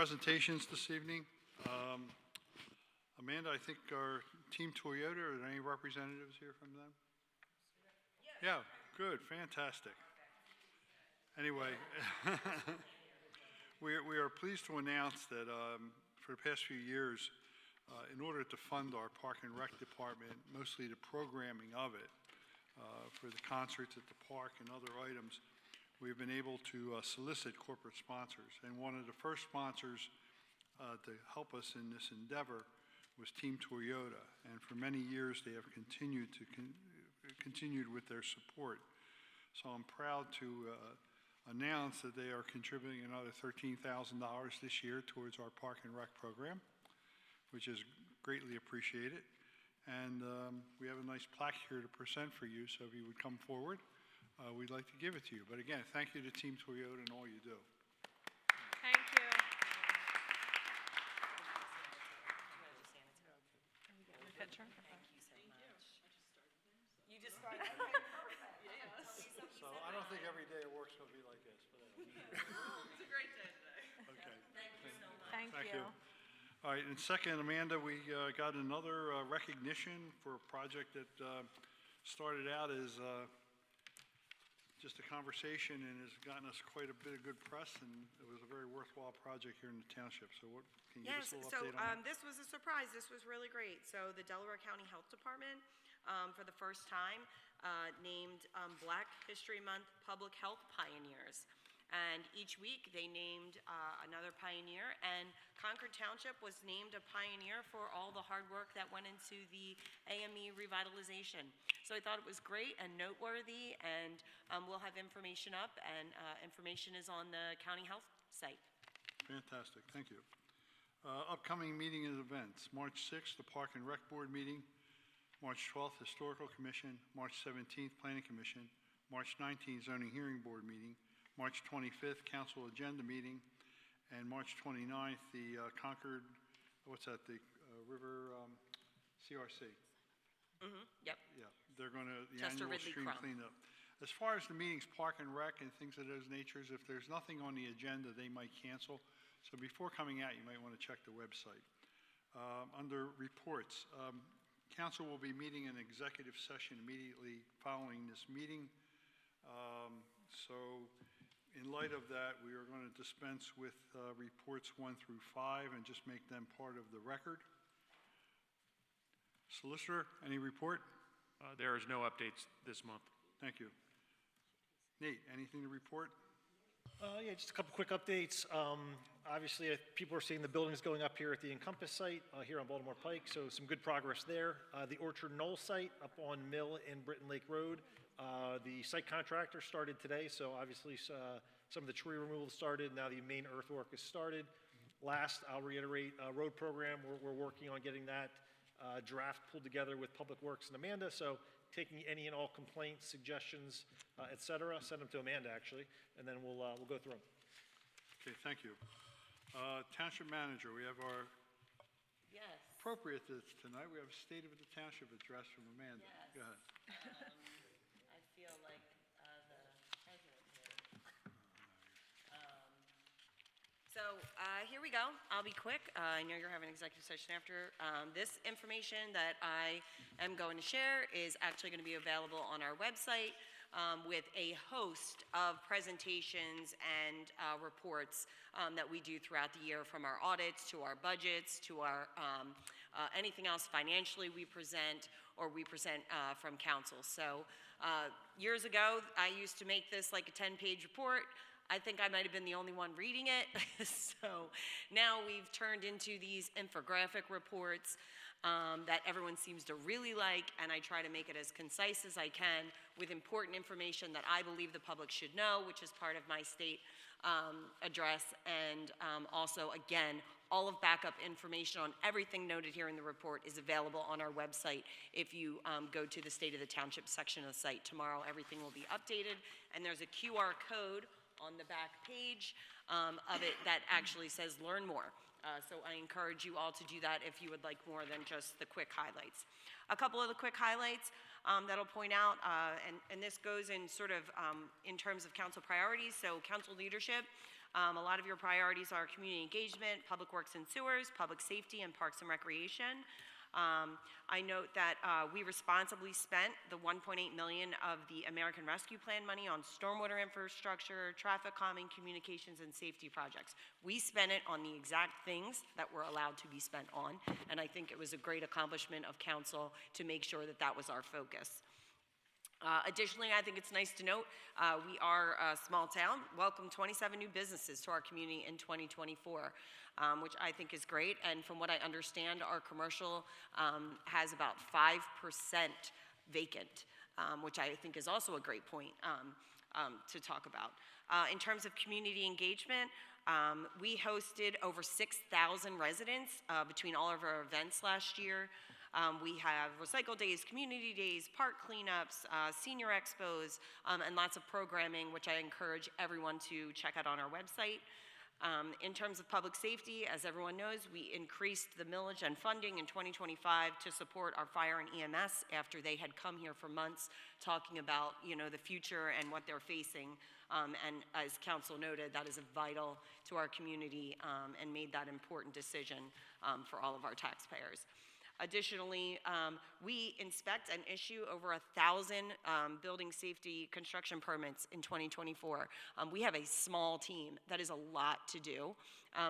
presentations this evening. Amanda, I think our team Toyota, are there any representatives here from them? Yeah, good, fantastic. Anyway, we are pleased to announce that for the past few years, in order to fund our Park and Rec department, mostly the programming of it, for the concerts at the park and other items, we've been able to solicit corporate sponsors. And one of the first sponsors to help us in this endeavor was Team Toyota. And for many years, they have continued with their support. So I'm proud to announce that they are contributing another $13,000 this year towards our Park and Rec program, which is greatly appreciated. And we have a nice plaque here to present for you, so if you would come forward, we'd like to give it to you. But again, thank you to Team Toyota and all you do. Thank you. Picture? Thank you so much. You just started? Okay, perfect. Yes. So I don't think every day at work's going to be like this. But It's a great day today. okay. Thank you so much. Thank you. All right, and second, Amanda, we got another recognition for a project that started out as just a conversation and has gotten us quite a bit of good press, and it was a very worthwhile project here in the township. So what, can you give us a little update on that? This was a surprise. This was really great. So the Delaware County Health Department, for the first time, named Black History Month Public Health Pioneers. And each week they named another pioneer, and Concord Township was named a pioneer for all the hard work that went into the AME revitalization. So I thought it was great and noteworthy, and we'll have information up, and information is on the county health site. Fantastic, thank you. Upcoming meeting and events. March 6th, the Park and Rec Board meeting. March 12th, Historical Commission. March 17th, Planning Commission. March 19th, Zoning Hearing Board meeting. March 25th, Council Agenda meeting. And March 29th, the Concord, what's that, the River CRC. Yep. Yeah, they're going to, the Chester annual Ridley stream Crumb. cleanup. As far as the meetings, Park and Rec and things of those natures, if there's nothing on the agenda, they might cancel. So before coming out, you might want to check the website. Under reports, Council will be meeting an executive session immediately following this meeting. So in light of that, we are going to dispense with reports 1 through 5 and just make them part of the record. Solicitor, any report? There is no updates this month. Thank you. Nate, anything to report? Yeah, just a couple quick updates. Obviously, people are seeing the buildings going up here at the Encompass site here on Baltimore Pike, so some good progress there. The Orchard Knoll site up on Mill and Britton Lake Road, the site contractor started today, so obviously some of the tree removal started. Now the main earthwork is started. Last, I'll reiterate, road program, we're working on getting that draft pulled together with Public Works and Amanda, so taking any and all complaints, suggestions, et cetera, send them to Amanda actually, and then we'll go through them. Okay, thank you. Township Manager, we have our Yes. appropriate tonight. We have a State of the Township address from Amanda. Yes. Go ahead. I feel like the president here. So here we go. I'll be quick. I know you're having an executive session after. This information that I am going to share is actually going to be available on our website with a host of presentations and reports that we do throughout the year, from our audits to our budgets to our anything else financially we present or we present from council. So years ago, I used to make this like a 10-page report. I think I might have been the only one reading it. So now we've turned into these infographic reports that everyone seems to really like, and I try to make it as concise as I can with important information that I believe the public should know, which is part of my state address, and also, again, all of backup information on everything noted here in the report is available on our website. If you go to the State of the Township section of the site tomorrow, everything will be updated, and there's a QR code on the back page of it that actually says learn more. So I encourage you all to do that if you would like more than just the quick highlights. A couple of the quick highlights that'll point out, and this goes in sort of in terms of council priorities. So council leadership A lot of your priorities are community engagement, public works and sewers, public safety, and parks and recreation. I note that we responsibly spent the $1.8 million of the American Rescue Plan money on stormwater infrastructure, traffic calming, communications, and safety projects. We spent it on the exact things that we're allowed to be spent on, and I think it was a great accomplishment of council to make sure that that was our focus. Additionally, I think it's nice to note we are a small town. Welcome 27 new businesses to our community in 2024, which I think is great. And from what I understand, our commercial has about 5% vacant, which I think is also a great point to talk about. In terms of community engagement, we hosted over 6,000 residents between all of our events last year. We have recycle days, community days, park cleanups, senior expos, and lots of programming, which I encourage everyone to check out on our website. In terms of public safety, as everyone knows, we increased the millage and funding in 2025 to support our fire and EMS after they had come here for months talking about, the future and what they're facing. And as council noted, that is vital to our community and made that important decision for all of our taxpayers. Additionally, we inspect and issue over 1,000 building safety construction permits in 2024. We have a small team. That is a lot to do.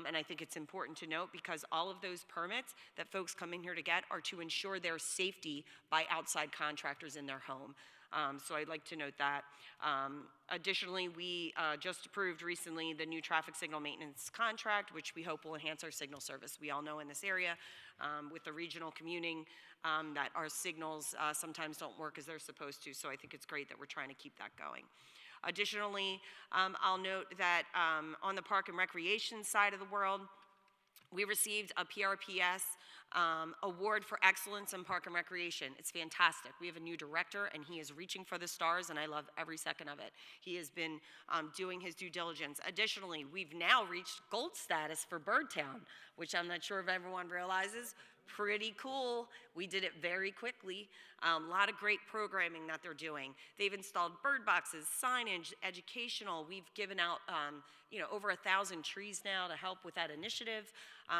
And I think it's important to note because all of those permits that folks come in here to get are to ensure their safety by outside contractors in their home. So I'd like to note that. Additionally, we just approved recently the new traffic signal maintenance contract, which we hope will enhance our signal service. We all know in this area with the regional commuting that our signals sometimes don't work as they're supposed to, so I think it's great that we're trying to keep that going. Additionally, I'll note that on the park and recreation side of the world, we received a PRPS award for excellence in park and recreation. It's fantastic. We have a new director, and he is reaching for the stars, and I love every second of it. He has been doing his due diligence. Additionally, we've now reached gold status for Birdtown, which I'm not sure if everyone realizes. Pretty cool. We did it very quickly. A lot of great programming that they're doing. They've installed bird boxes, signage, educational. We've given out over 1,000 trees now to help with that initiative.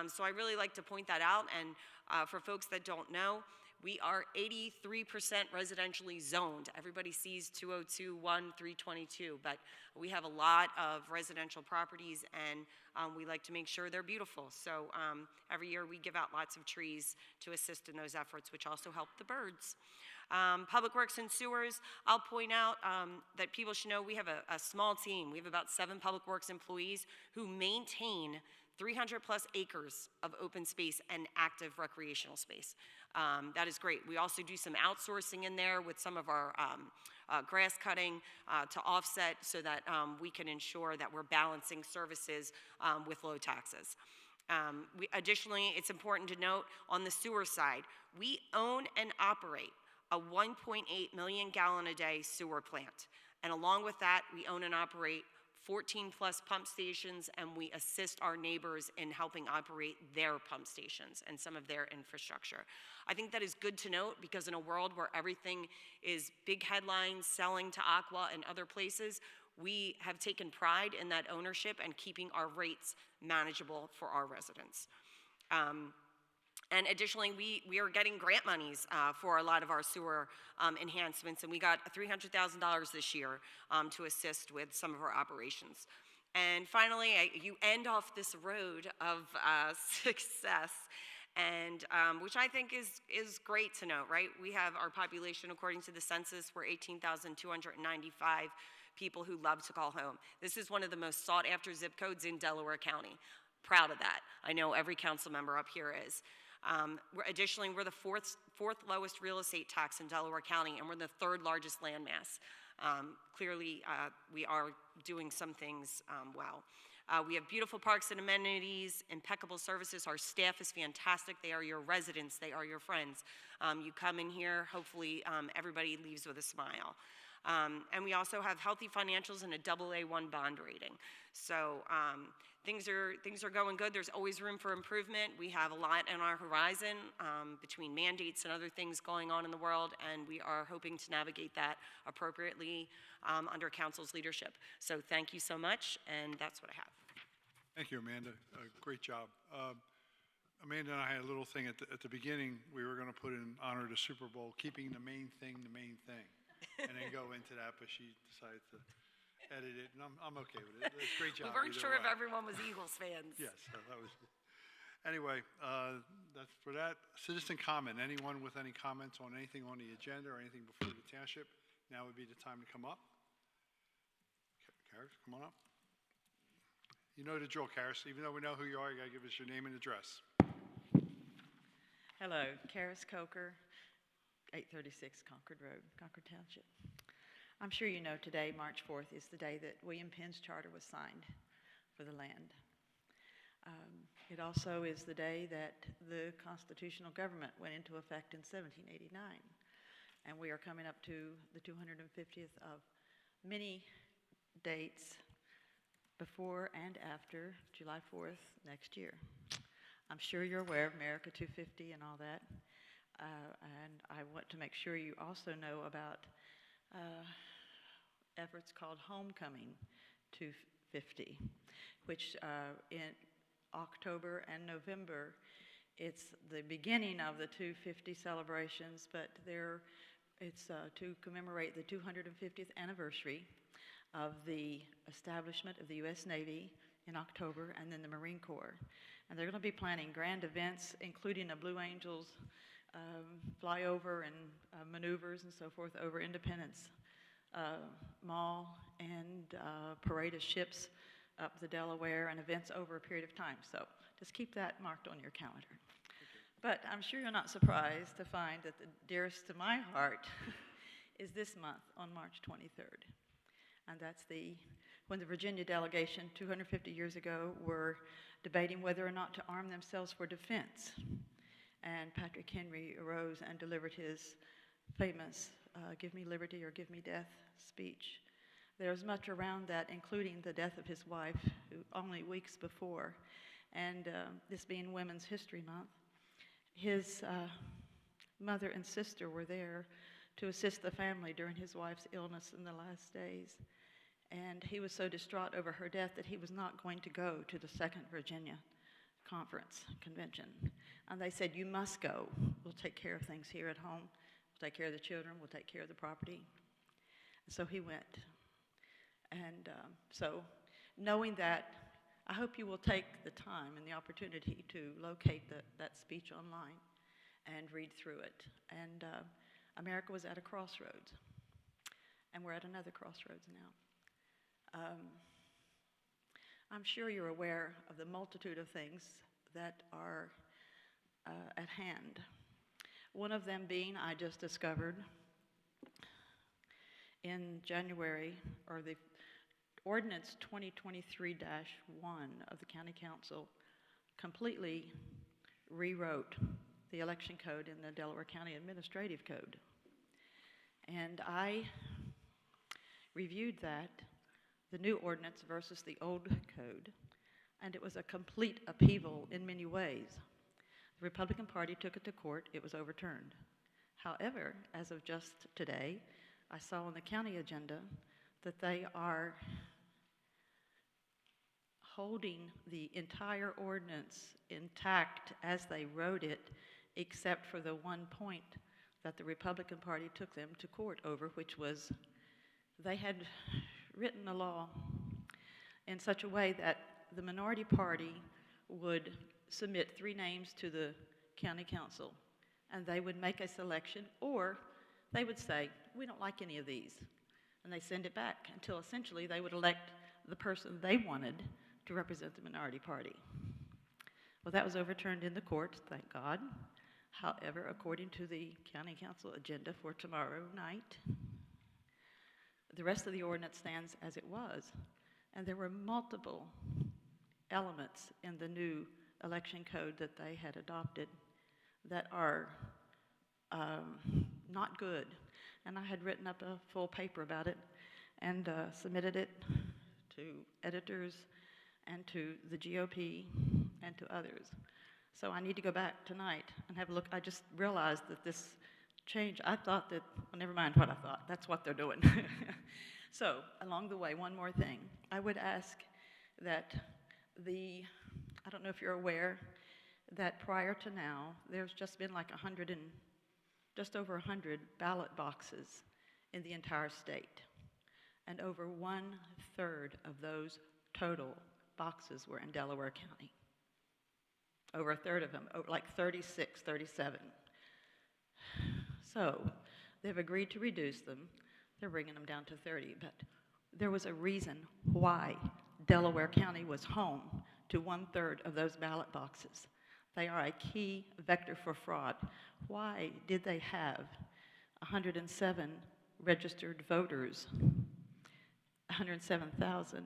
So I really like to point that out. And for folks that don't know, we are 83% residentially zoned. Everybody sees 202, 322, but we have a lot of residential properties, and we like to make sure they're beautiful. So every year we give out lots of trees to assist in those efforts, which also help the birds. Public Works and Sewers, I'll point out that people should know we have a small team. We have about 7 Public Works employees who maintain 300 plus acres of open space and active recreational space. That is great. We also do some outsourcing in there with some of our grass cutting to offset so that we can ensure that we're balancing services with low taxes. Additionally, it's important to note on the sewer side, we own and operate a 1.8 million gallon a day sewer plant. And along with that, we own and operate 14 plus pump stations, and we assist our neighbors in helping operate their pump stations and some of their infrastructure. I think that is good to note because in a world where everything is big headlines, selling to Aqua and other places, we have taken pride in that ownership and keeping our rates manageable for our residents. And additionally, we are getting grant monies for a lot of our sewer enhancements, and we got $300,000 this year to assist with some of our operations. And finally, you end off this road of success, and which I think is great to know, right? We have our population, according to the census, we're 18,295 people who love to call home. This is one of the most sought after zip codes in Delaware County. Proud of that. I know every council member up here is. Additionally, we're the fourth lowest real estate tax in Delaware County, and we're the 3rd largest landmass. Clearly, we are doing some things well. We have beautiful parks and amenities, impeccable services. Our staff is fantastic. They are your residents. They are your friends. You come in here, hopefully everybody leaves with a smile. And we also have healthy financials and a AA1 bond rating. So things are going good. There's always room for improvement. We have a lot on our horizon between mandates and other things going on in the world, and we are hoping to navigate that appropriately under council's leadership. So thank you so much, and that's what I have. Thank you, Amanda. Great job. Amanda and I had a little thing at the beginning. We were going to put in honor of the Super Bowl, keeping the main thing, and then go into that, but she decided to edit it, and I'm okay with it. It's a great We job. weren't either sure if way. everyone was Eagles fans. Yes, so that was, anyway, that's for that. Citizen comment, anyone with any comments on anything on the agenda or anything before the township, now would be the time to come up. Karis, come on up. You know the drill, Karis. Even though we know who you are, you gotta give us your name and address. Hello, Karis Coker, 836 Concord Road, Concord Township. I'm sure you know today, March 4th, is the day that William Penn's charter was signed for the land. It also is the day that the constitutional government went into effect in 1789. And we are coming up to the 250th of many dates before and after July 4th next year. I'm sure you're aware of America 250 and all that. And I want to make sure you also know about efforts called Homecoming 250, which in October and November, it's the beginning of the 250 celebrations, but it's to commemorate the 250th anniversary of the establishment of the U.S. Navy in October, and then the Marine Corps. And they're going to be planning grand events, including a Blue Angels flyover and maneuvers and so forth over Independence Mall, and parade of ships up the Delaware, and events over a period of time. So just keep that marked on your calendar. But I'm sure you're not surprised to find that the dearest to my heart is this month on March 23rd. And that's when the Virginia delegation 250 years ago were debating whether or not to arm themselves for defense. And Patrick Henry arose and delivered his famous give me liberty or give me death speech. There was much around that, including the death of his wife, who only weeks before. And this being Women's History Month, his mother and sister were there to assist the family during his wife's illness in the last days. And he was so distraught over her death that he was not going to go to the Second Virginia Convention. And they said, you must go. We'll take care of things here at home. We'll take care of the children. We'll take care of the property. And so he went. And so knowing that, I hope you will take the time and the opportunity to locate that speech online and read through it. And America was at a crossroads. And we're at another crossroads now. I'm sure you're aware of the multitude of things that are at hand. One of them being, I just discovered in January, or the Ordinance 2023-1 of the County Council completely rewrote the election code in the Delaware County Administrative Code. And I reviewed that, the new ordinance versus the old code, and it was a complete upheaval in many ways. The Republican Party took it to court, it was overturned. However, as of just today, I saw on the county agenda that they are holding the entire ordinance intact as they wrote it, except for the one point that the Republican Party took them to court over, which was they had written a law in such a way that the minority party would submit 3 names to the county council, and they would make a selection, or they would say, we don't like any of these, and they send it back until essentially they would elect the person they wanted to represent the minority party. Well, that was overturned in the court, thank God. However, according to the county council agenda for tomorrow night, the rest of the ordinance stands as it was. And there were multiple elements in the new election code that they had adopted that are not good. And I had written up a full paper about it and submitted it to editors and to the GOP and to others. So I need to go back tonight and have a look. I just realized that this change, I thought that, well, never mind what I thought, that's what they're doing. So along the way, one more thing. I would ask that I don't know if you're aware that prior to now, there's just been like just over 100 ballot boxes in the entire state. And over 1/3 of those total boxes were in Delaware County. Over 1/3 of them, like 36, 37. So they've agreed to reduce them. They're bringing them down to 30, but there was a reason why Delaware County was home to 1/3 of those ballot boxes. They are a key vector for fraud. Why did they have 107 registered voters, 107,000,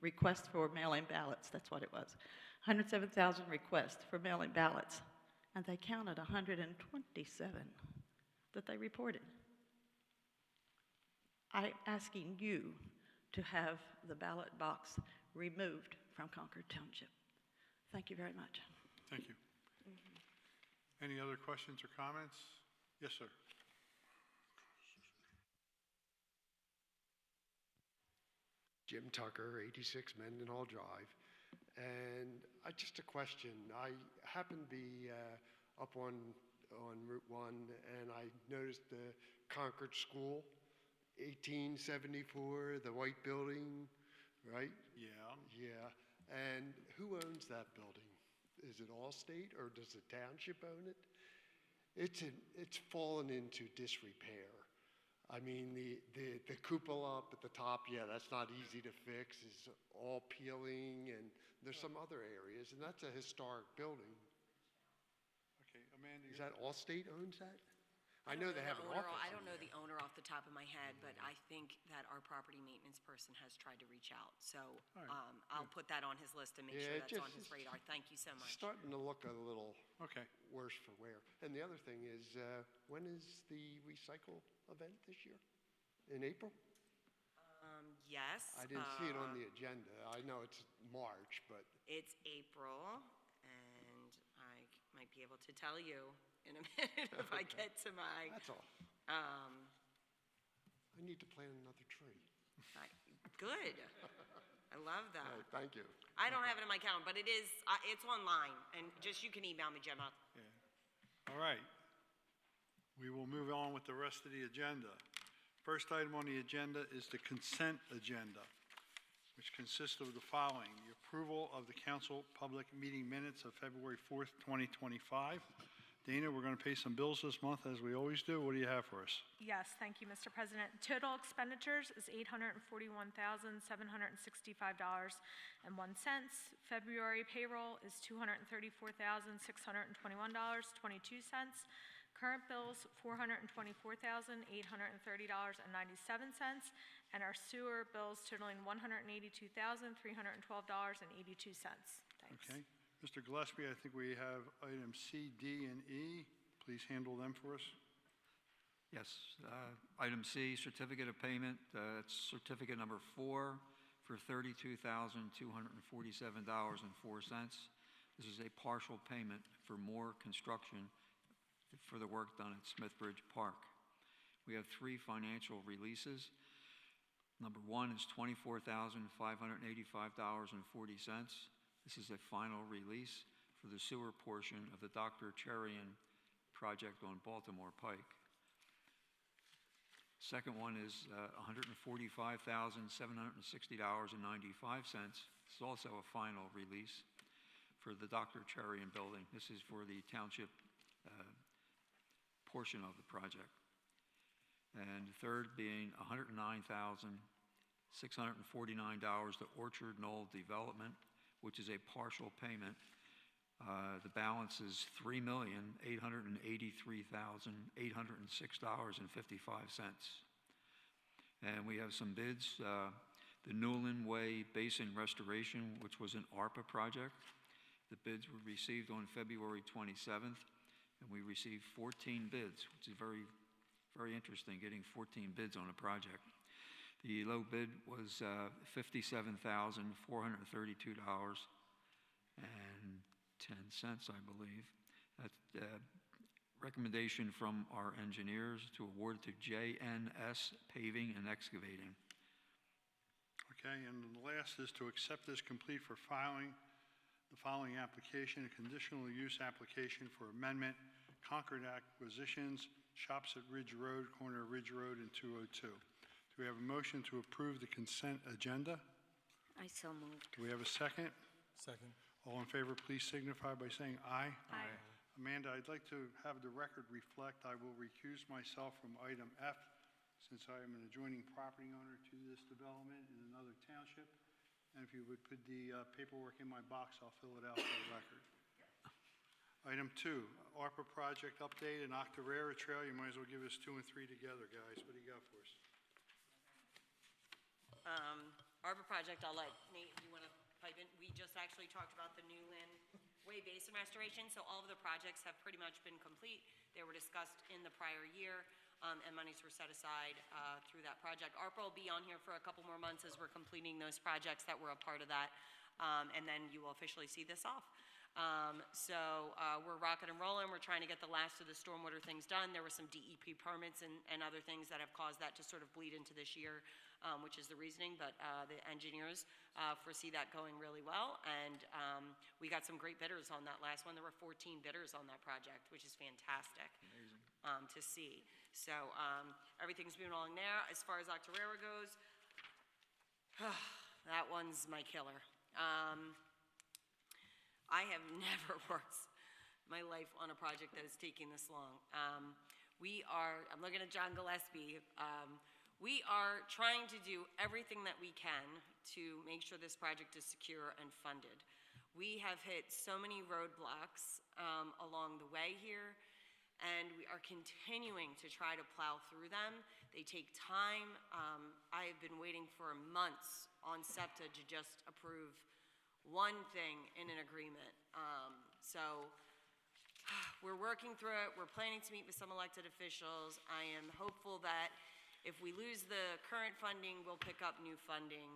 requests for mail-in ballots, that's what it was. 107,000 requests for mail-in ballots, and they counted 127 that they reported. I'm asking you to have the ballot box removed from Concord Township. Thank you very much. Thank you. Any other questions or comments? Yes, sir. Jim Tucker, 86 Mendenhall Drive. And just a question. I happen to be up on Route 1, and I noticed the Concord School, 1874, the white building, right? Yeah. Yeah. And who owns that building? Is it Allstate, or does the township own it? It's fallen into disrepair. I mean, the cupola up at the top, yeah, that's not easy to fix. It's all peeling, and there's some other areas, and that's a historic building. Okay, Amanda. Is that Allstate owns that? I know they have an office. I don't in know the there. owner off the top of my head, but I think that our property maintenance person has tried to reach out. So right, I'll put that on his list and make Yeah, sure it that's on just- his radar. Thank you so It's much. starting to look a little Okay. worse for wear. And the other thing is, when is the recycle event this year? In April? Yes. I didn't see it on the agenda. I know it's March, but It's April, and I might be able to tell you in a minute if I get to my, that's all. um, I need to plant another tree. good. I love that. All right, thank you. I don't have it in my calendar, but it's online, and just you can email me, Gemma. Yeah. All right. We will move on with the rest of the agenda. First item on the agenda is the consent agenda, which consists of the following: the approval of the council public meeting minutes of February 4th, 2025. Dana, we're going to pay some bills this month, as we always do. What do you have for us? Yes, thank you, Mr. President. Total expenditures is $841,765.01. February payroll is $234,621.22. Current bills, $424,830.97, and our sewer bills totaling $182,312.82. Thanks. Okay. Mr. Gillespie, I think we have items C, D, and E. Please handle them for us. Yes. Item C, certificate of payment. It's certificate number 4 for $32,247.04. This is a partial payment for more construction for the work done at Smithbridge Park. We have 3 financial releases. Number 1 is $24,585.40. This is a final release for the sewer portion of the Dr. Cherian project on Baltimore Pike. Second one is $145,760.95. This is also a final release for the Dr. Cherian building. This is for the township portion of the project. And third being $109,649 to Orchard Knoll Development, which is a partial payment. The balance is $3,883,806.55. And we have some bids. The Newland Way Basin Restoration, which was an ARPA project. The bids were received on February 27th, and we received 14 bids, which is very, very interesting, getting 14 bids on a project. The low bid was $57,432.10, I believe. That's recommendation from our engineers to award to JNS Paving and Excavating. Okay, and the last is to accept as complete for filing the following application, a conditional use application for amendment, Concord Acquisitions, Shops at Ridge Road, corner of Ridge Road and 202. Do we have a motion to approve the consent agenda? I so moved. Do we have a second? Second. All in favor, please signify by saying aye. Aye. Amanda, I'd like to have the record reflect I will recuse myself from item F since I am an adjoining property owner to this development in another township. And if you would put the paperwork in my box, I'll fill it out for the record. Item 2, ARPA project update and Octorara Trail. You might as well give us 2 and 3 together, guys. What do you got for us? ARPA project, I'll let Nate, you want to pipe in? We just actually talked about the Newland Way Basin restoration, so all of the projects have pretty much been complete. They were discussed in the prior year, and monies were set aside through that project. ARPA will be on here for a couple more months as we're completing those projects that were a part of that, and then you will officially see this off. We're rocking and rolling. We're trying to get the last of the stormwater things done. There were some DEP permits and other things that have caused that to sort of bleed into this year, which is the reasoning, but the engineers foresee that going really well, and we got some great bidders on that last one. There were 14 bidders on that project, which is fantastic to see. So everything's moving along there. As far as Octorara goes, that one's my killer. I have never worked my life on a project that is taking this long. I'm looking at John Gillespie. We are trying to do everything that we can to make sure this project is secure and funded. We have hit so many roadblocks along the way here, and we are continuing to try to plow through them. They take time. I have been waiting for months on SEPTA to just approve one thing in an agreement. We're working through it. We're planning to meet with some elected officials. I am hopeful that if we lose the current funding, we'll pick up new funding,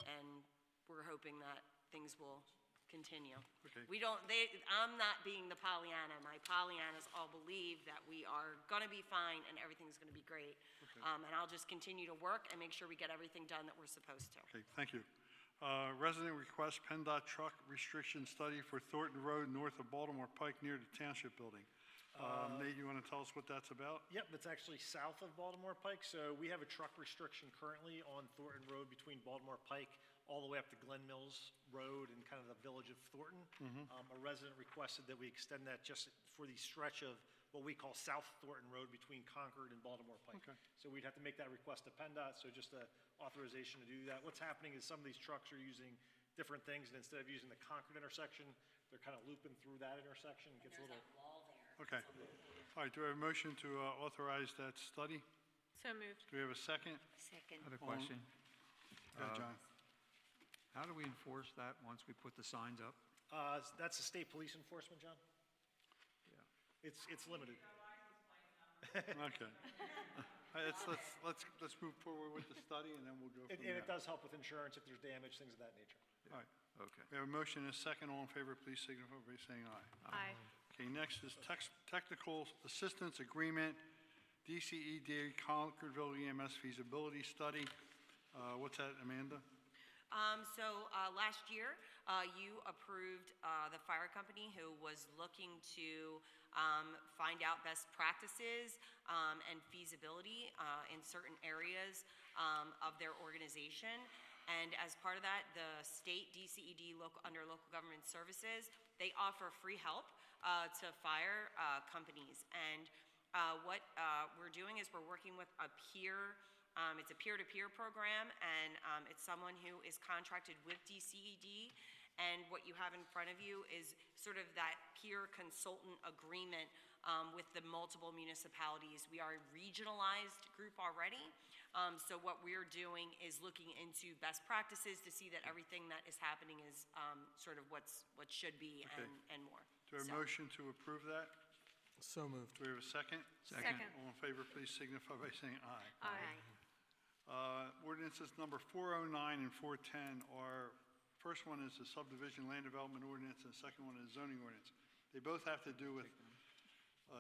and we're hoping that things will continue. Okay. I'm not being the Pollyanna. My Pollyannas all believe that we are gonna be fine and everything's gonna be great. Okay. And I'll just continue to work and make sure we get everything done that we're supposed to. Okay, thank you. Resident request PennDOT truck restriction study for Thornton Road north of Baltimore Pike near the Township Building. Nate, you want to tell us what that's about? Yep, it's actually south of Baltimore Pike. So we have a truck restriction currently on Thornton Road between Baltimore Pike all the way up to Glen Mills Road and kind of the village of Thornton. A resident requested that we extend that just for the stretch of what we call South Thornton Road between Concord and Baltimore Pike. Okay. So we'd have to make that request to PennDOT, so just a authorization to do that. What's happening is some of these trucks are using different things, and instead of using the Concord intersection, they're kind of looping through that intersection. It gets a little... Okay. All right, do I have a motion to authorize that study? So moved. Do we have a second? Second. I have a question. Go ahead, John. How do we enforce that once we put the signs up? That's the state police enforcement, John? Yeah. It's limited. Okay. Let's move forward with the study, and then we'll go from And there. it does help with insurance if there's damage, things of that nature. All right. Okay. We have a motion and a second. All in favor, please signify by saying aye. Aye. Okay, next is technical assistance agreement, DCED Concordville EMS feasibility study. What's that, Amanda? Last year, you approved the fire company who was looking to find out best practices and feasibility in certain areas of their organization. And as part of that, the state DCED under local government services, they offer free help to fire companies. And what we're doing is we're working with a peer. It's a peer-to-peer program, and it's someone who is contracted with DCED. And what you have in front of you is sort of that peer consultant agreement with the multiple municipalities. We are a regionalized group already. So what we're doing is looking into best practices to see that everything that is happening is sort of what should be Okay. and more. Do we have a motion to approve that? So moved. Do we have a second? Second. All in favor, please signify by saying aye. Aye. Ordinances number 409 and 410 are, first one is the subdivision land development ordinance, and the second one is zoning ordinance. They both have to do with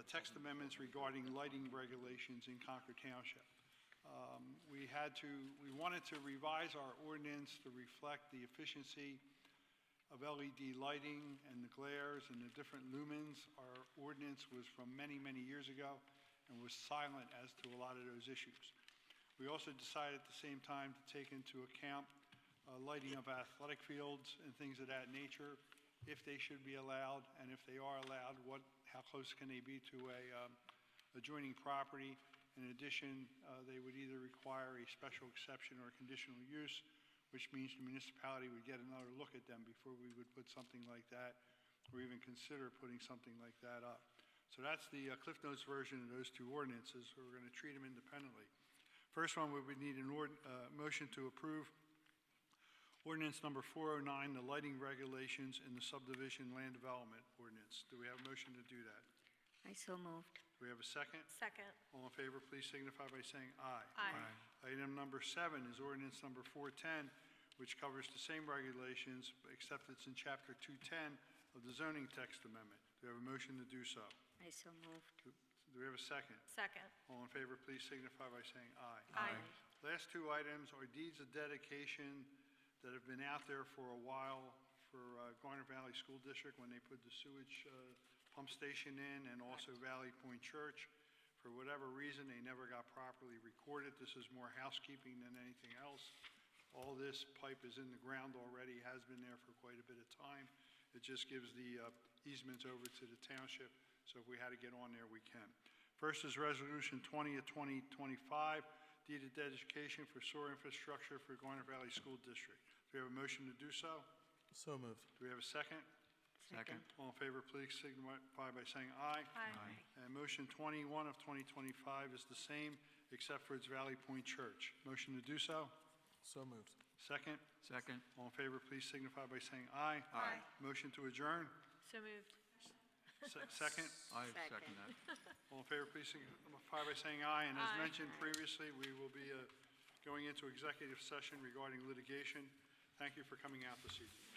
text amendments regarding lighting regulations in Concord Township. We wanted to revise our ordinance to reflect the efficiency of LED lighting and the glares and the different lumens. Our ordinance was from many, many years ago and was silent as to a lot of those issues. We also decided at the same time to take into account lighting of athletic fields and things of that nature, if they should be allowed, and if they are allowed, how close can they be to a adjoining property. In addition, they would either require a special exception or a conditional use, which means the municipality would get another look at them before we would put something like that, or even consider putting something like that up. So that's the Cliff Notes version of those two ordinances. We're going to treat them independently. First one, we would need a motion to approve ordinance number 409, the lighting regulations in the subdivision land development ordinance. Do we have a motion to do that? I so moved. Do we have a second? Second. All in favor, please signify by saying aye. Aye. Item number 7 is ordinance number 410, which covers the same regulations, except it's in Chapter 210 of the zoning text amendment. Do we have a motion to do so? I so moved. Do we have a second? Second. All in favor, please signify by saying aye. Aye. Last two items are deeds of dedication that have been out there for a while for Garner Valley School District when they put the sewage pump station in, and also Valley Point Church. For whatever reason, they never got properly recorded. This is more housekeeping than anything else. All this pipe is in the ground already, has been there for quite a bit of time. It just gives the easements over to the township, so if we had to get on there, we can. First is Resolution 20 of 2025, deed of dedication for sewer infrastructure for Garner Valley School District. Do we have a motion to do so? So moved. Do we have a second? Second. All in favor, please signify by saying aye. Aye. And motion 21 of 2025 is the same, except for its Valley Point Church. Motion to do so? So moved. Second? Second. All in favor, please signify by saying aye. Aye. Motion to adjourn? So moved. Second? I second that. All in favor, please signify by saying aye. And as mentioned previously, we will be going into executive session regarding litigation. Thank you for coming out this evening.